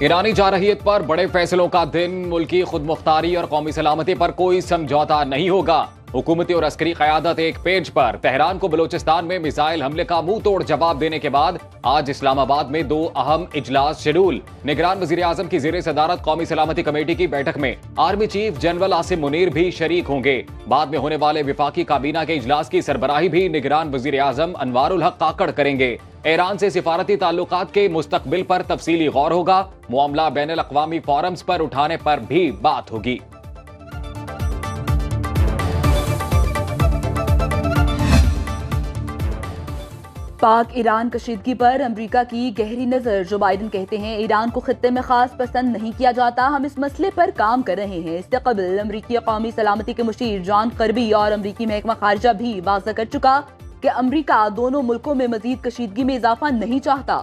ईरानी जारहियत पर बड़े फैसलों का दिन। मुल्की खुदमुख्तारी और कौमी सलामती पर कोई समझौता नहीं होगा। हुकूमती और अस्करी क़यादत एक पेज पर। तेहरान को बलोचिस्तान में मिसाइल हमले का मुंह तोड़ जवाब देने के बाद आज इस्लामाबाद में 2 अहम इजलास शेड्यूल। निगरान वज़ीर आज़म की ज़ेरे सदारत कौमी सलामती कमेटी की बैठक में army chief general Asim Munir भी शरीक होंगे। बाद में होने वाले विफाकी काबीना के इजलास की सरबराही भी निगरान वज़ीर आज़म अनवारुल हक काकड़ करेंगे। ईरान से सिफारती ताल्लुकात के मुस्तकबिल पर तफसीली गौर होगा। मामला बैनुल अक़वामी फोरम्स पर उठाने पर भी बात होगी। पाक ईरान कशीदगी पर अमेरिका की गहरी नजर। जो बाइडन कहते हैं ईरान को खित्ते में खास पसंद नहीं किया जाता, हम इस मसले पर काम कर रहे हैं। इससे कबल अमरीकी कौमी सलामती के मुशीर जॉन कर्बी और अमरीकी महकमा खारजा भी वाज़ा कर चुका कि अमरीका दोनों मुल्कों में मजीद कशीदगी में इजाफा नहीं चाहता।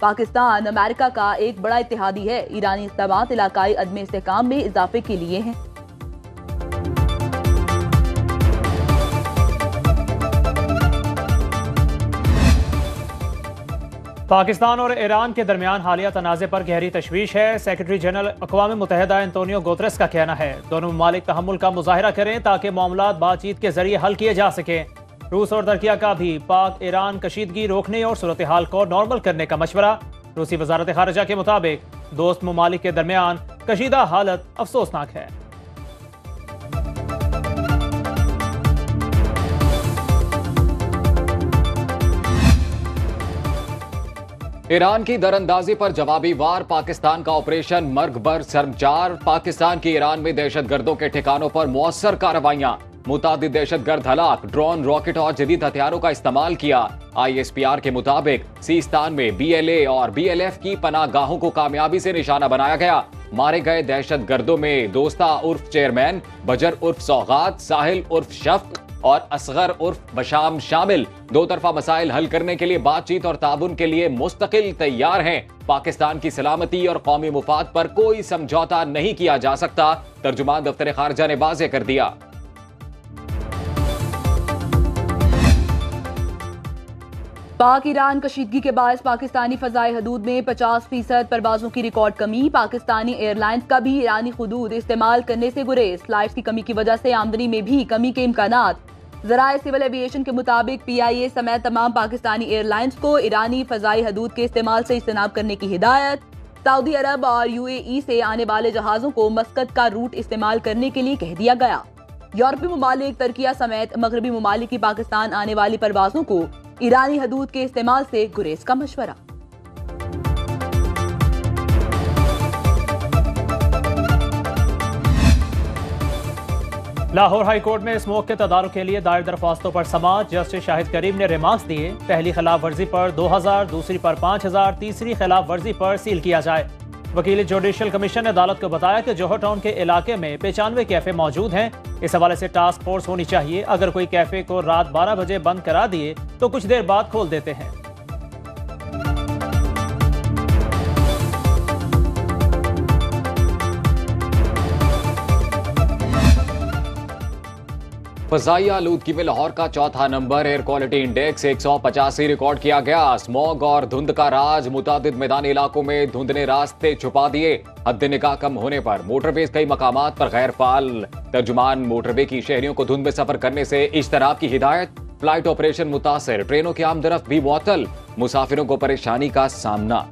पाकिस्तान अमेरिका का एक बड़ा इत्तेहादी है। ईरानी इक़दामात इलाकाई अदम इस्तेहकाम में इजाफे के लिए हैं। पाकिस्तान और ईरान के दरमियान हालिया तनाज़े पर गहरी तशवीश है। सेक्रेटरी जनरल अक़वाम मुत्तहिदा एंटोनियो गुतेरेस का कहना है दोनों ममालिक तहम्मुल का मुजाहिरा करें ताकि मामलात बातचीत के जरिए हल किए जा सकें। रूस और तुर्की का भी पाक ईरान कशीदगी रोकने और सूरत हाल को नॉर्मल करने का मशवरा। रूसी वजारत खारजा के मुताबिक दोस्त ममालिक के दरमियान कशीदा हालत अफसोसनाक है। ईरान की दरअंदाजी पर जवाबी वार। पाकिस्तान का ऑपरेशन मर्गबर सरमचार। पाकिस्तान की ईरान में दहशतगर्दों के ठिकानों पर मौसर कार्रवाइयां। मुतादिद दहशतगर्द हलाक। ड्रोन, रॉकेट और जदीद हथियारों का इस्तेमाल किया। ISPR के मुताबिक सीस्तान में BLA और BLF की पनाहगाहों को कामयाबी से निशाना बनाया गया। मारे गए दहशतगर्दों में दोस्ता उर्फ चेयरमैन, बजर उर्फ सौगात, साहिल उर्फ शफ्क और असगर उर्फ बशाम शामिल। दो तरफा मसाइल हल करने के लिए बातचीत और ताबुन के लिए मुस्तकिल तैयार हैं। पाकिस्तान की सलामती और कौमी मुफाद पर कोई समझौता नहीं किया जा सकता, तर्जुमान दफ्तर खारजा ने वाज़ेह कर दिया। पाक ईरान कशीदगी के बायस पाकिस्तानी फजाई हदूद में 50% परवाजों की रिकॉर्ड कमी। पाकिस्तानी एयरलाइंस का भी ईरानी हुदूद इस्तेमाल करने से गुरेज। फ्लाइट्स की कमी की वजह से आमदनी में भी कमी के इम्कानात। ज़राए सिविल एविएशन के मुताबिक PIA समेत तमाम पाकिस्तानी एयरलाइंस को ईरानी फजाई हदूद के इस्तेमाल से इज्तनाब करने की हिदायत। सऊदी अरब और UAE से आने वाले जहाजों को मस्कत का रूट इस्तेमाल करने के लिए कह दिया गया। यूरोपीय ममालिक, तुर्की समेत मगरबी ममालिक की पाकिस्तान आने वाली परवाजों को ईरानी हदूद के इस्तेमाल से गुरेज का मशवरा। लाहौर हाई कोर्ट में स्मोक के तदारुक के लिए दायर दरख्वास्तों पर समाअत। जस्टिस शाहिद करीम ने रिमार्क्स दिए। पहली खिलाफ वर्जी पर 2000, दूसरी पर 5000, तीसरी खिलाफ वर्जी पर सील किया जाए। वकील जुडिशल कमीशन ने अदालत को बताया कि जोहर टाउन के इलाके में 95 कैफे मौजूद हैं। इस हवाले से टास्क फोर्स होनी चाहिए। अगर कोई कैफे को रात 12 बजे बंद करा दिए तो कुछ देर बाद खोल देते हैं। फजाई आलूदगी में लाहौर का चौथा number. Air quality index 185 record किया गया। स्मॉग और धुंध का राज। मुतादिद मैदानी इलाकों में धुंध ने रास्ते छुपा दिए। हद निगाह कम होने पर मोटरवे कई मकामात पर गैर फाल। तर्जुमान मोटरवे की शहरियों को धुंध में सफर करने से इज्तनाब की हिदायत। फ्लाइट ऑपरेशन मुतासर। ट्रेनों की आमदरफ्त भी मुअत्तल। मुसाफिरों को परेशानी का सामना।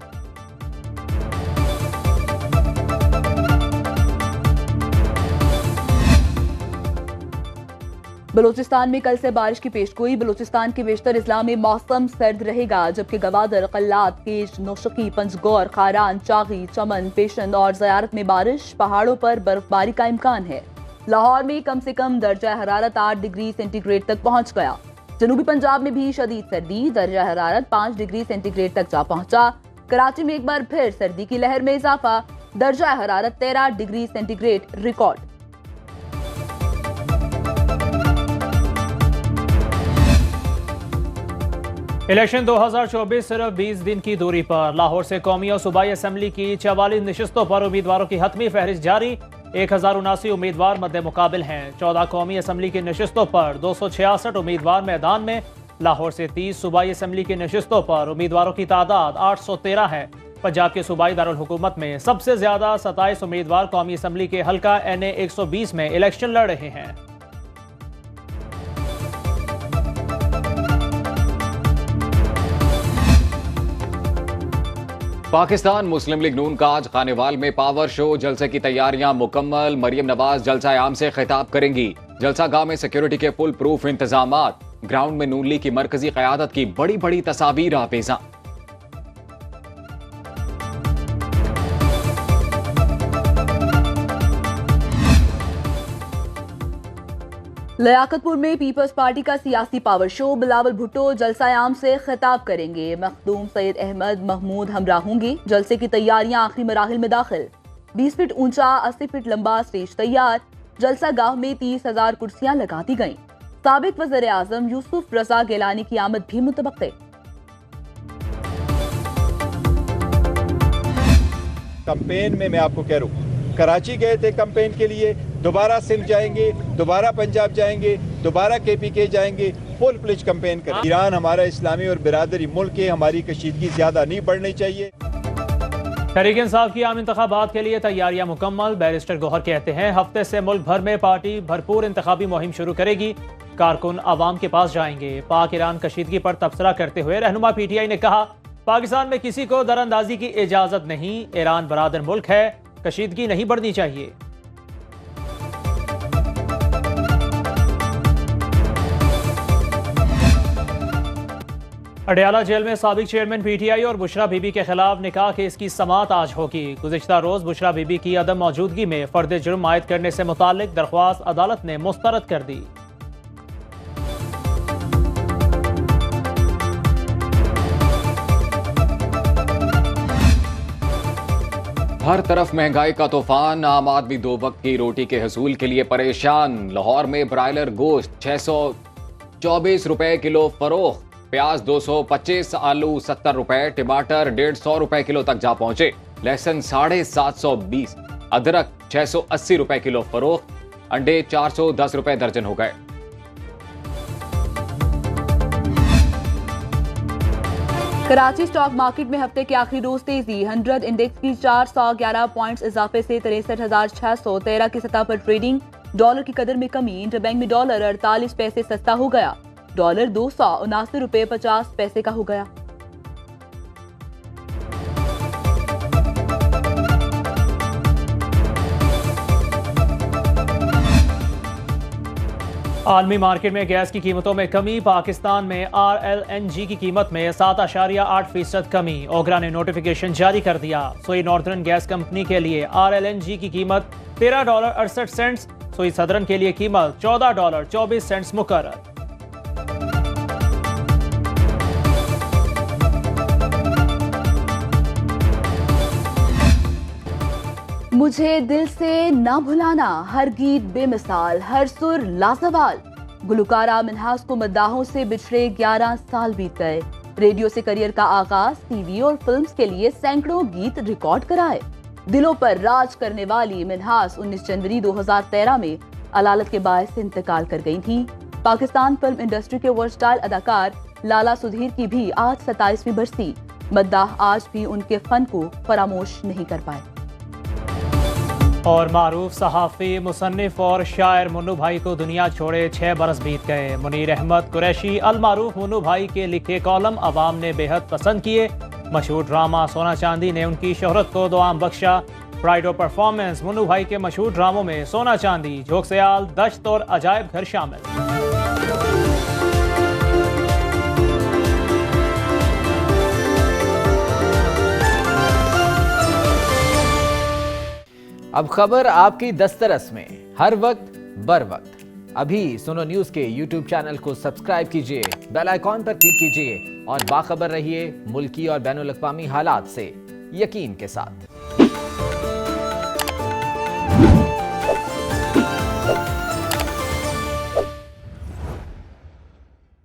बलूचिस्तान में कल से बारिश की पेशगोई। बलूचिस्तान के बेशतर इजला में मौसम सर्द रहेगा, जबकि गवादर, कल्लात, केश, नौशकी, पंजगौर, खारान, चागी, चमन, पेशन और ज़यारत में बारिश। पहाड़ों पर बर्फबारी का इम्कान है। लाहौर में कम से कम दर्जा हरारत 8 डिग्री सेंटीग्रेड तक पहुंच गया। जनूबी पंजाब में भी शदीद सर्दी। दर्जा हरारत 5 डिग्री सेंटीग्रेड तक जा पहुंचा। कराची में एक बार फिर सर्दी की लहर में इजाफा। दर्जा हरारत 13 डिग्री सेंटीग्रेड रिकॉर्ड। इलेक्शन 2024 सिर्फ 20 दिन की दूरी पर। लाहौर से कौमी और सूबाई असम्बली की 44 नशिस्तों पर उम्मीदवारों की हतमी फहरिस्त जारी। 1079 उम्मीदवार मद्दे मुकाबिल हैं। 14 कौमी असम्बली की नशिस्तों पर 266 उम्मीदवार मैदान में। लाहौर से 30 सूबाई असम्बली की नशिस्तों पर उम्मीदवारों की तादाद 813 है। पंजाब के सूबाई दारुल हुकूमत में सबसे ज्यादा 27 उम्मीदवार कौमी असम्बली के हल्का NA 120 में इलेक्शन लड़ रहे हैं। पाकिस्तान मुस्लिम लीग नून का आज खानेवाल में पावर शो जलसे की तैयारियां मुकम्मल। मरियम नवाज जलसा आम से खिताब करेंगी। जलसा गाह में सिक्योरिटी के फुल प्रूफ इंतजामात। ग्राउंड में नून लीग की मरकजी क़यादत की बड़ी बड़ी तस्वीर आवेज़ा। लियाकतपुर में पीपल्स पार्टी का सियासी पावर शो। बिलावल भुट्टो जलसा आम से खिताब करेंगे। मखदूम सैयद अहमद महमूद हमरा होंगे। जलसे की तैयारियां आखिरी मराहिल में दाखिल। 20 फीट ऊंचा 80 फीट लंबा स्टेज तैयार। जलसा गाह में 30,000 कुर्सियां लगा दी गईं। साबिक वज़ीर आज़म यूसुफ रज़ा गिलानी की आमद भी मुतवक्के। कैंपेन में मैं आपको कह रहा हूँ, कराची गए थे कैंपेन के लिए, दोबारा सिंध जाएंगे, दोबारा पंजाब जाएंगे, दोबारा KPK जाएंगे, फुल प्लेज कैंपेन करें। ईरान हमारा इस्लामी और बिरादरी मुल्क है, हमारी कशीदगी ज्यादा नहीं बढ़नी चाहिए। तहरीक इंसाफ की आम इंतखाबात के लिए तैयारियां मुकम्मल। बैरिस्टर गौहर कहते हैं हफ्ते से मुल्क भर में पार्टी भरपूर इंतखाबी मुहिम शुरू करेगी। कारकुन अवाम के पास जाएंगे। पाक ईरान कशीदगी पर तबसरा करते हुए रहनुमा PTI ने कहा पाकिस्तान में किसी को दरअंदाजी की इजाजत नहीं। ईरान बरादर मुल्क है, कशीदगी नहीं बढ़नी चाहिए। अडयाला जेल में साबिक चेयरमैन PTI और बुशरा बीबी के खिलाफ निकाह केस की समाअत आज होगी। गुज़िश्ता रोज बुशरा बीबी की अदम मौजूदगी में फर्द जुर्म आयद करने से मुताल्लिक दरख्वास्त अदालत ने मुस्तरद कर दी। हर तरफ महंगाई का तूफान। आम आदमी 2 वक्त की रोटी के हसूल के लिए परेशान। लाहौर में ब्रायलर गोश्त 624 रुपए किलो फरोख्त। प्याज 225, आलू 70 रुपए, टमाटर 150 रुपए किलो तक जा पहुंचे। लहसुन 720, अदरक 680 रुपए किलो फरोख्त। अंडे 410 रुपए दर्जन हो गए। कराची स्टॉक मार्केट में हफ्ते के आखिरी रोज तेजी। 100 इंडेक्स की 411 पॉइंट्स इजाफे से 63,613 की सतह पर ट्रेडिंग। डॉलर की कदर में कमी। इंटरबैंक में डॉलर 48 पैसे सस्ता हो गया। डॉलर 279 रुपए 50 पैसे का हो गया। आलमी मार्केट में गैस की कीमतों में कमी। पाकिस्तान में RLNG की कीमत में 7.8% कमी। ओगरा ने नोटिफिकेशन जारी कर दिया। सोई नॉर्दर्न गैस कंपनी के लिए RLNG की कीमत $13.68। सोई सदरन के लिए कीमत $14.24 मुकर्रर। मुझे दिल से ना भुलाना। हर गीत बेमिसाल, हर सुर लाजवाल। गुलकारा मिन्हास को मद्दाहों से बिछड़े 11 साल बीत गए। रेडियो से करियर का आगाज, TV और फिल्म्स के लिए सैकड़ों गीत रिकॉर्ड कराए। दिलों पर राज करने वाली मिन्हास 19 जनवरी 2013 में अलालत के बायस इंतकाल कर गई थी। पाकिस्तान फिल्म इंडस्ट्री के वर्सटाइल अदाकार लाला सुधीर की भी आज 27वीं बरसी। मद्दाह आज भी उनके फन को फरामोश नहीं कर पाए। और मारूफ सहाफ़ी, मुसन्निफ और शायर मुन्नू भाई को दुनिया छोड़े 6 बरस बीत गए। मुनीर अहमद कुरैशी अल मारूफ मुन्नू भाई के लिखे कॉलम अवाम ने बेहद पसंद किए। मशहूर ड्रामा सोना चांदी ने उनकी शोहरत को दुआम बख्शा। प्राइड ऑफ परफॉर्मेंस मुन्नू भाई के मशहूर ड्रामों में सोना चांदी, झोंकसयाल, दश्त और अजायब घर शामिल। अब खबर आपकी दस्तरस में, हर वक्त बर वक्त। अभी सुनो न्यूज़ के YouTube चैनल को सब्सक्राइब कीजिए, बेल आइकॉन पर क्लिक कीजिए और बाखबर रहिए मुल्की और बैनुल अक़वामी हालात से यकीन के साथ।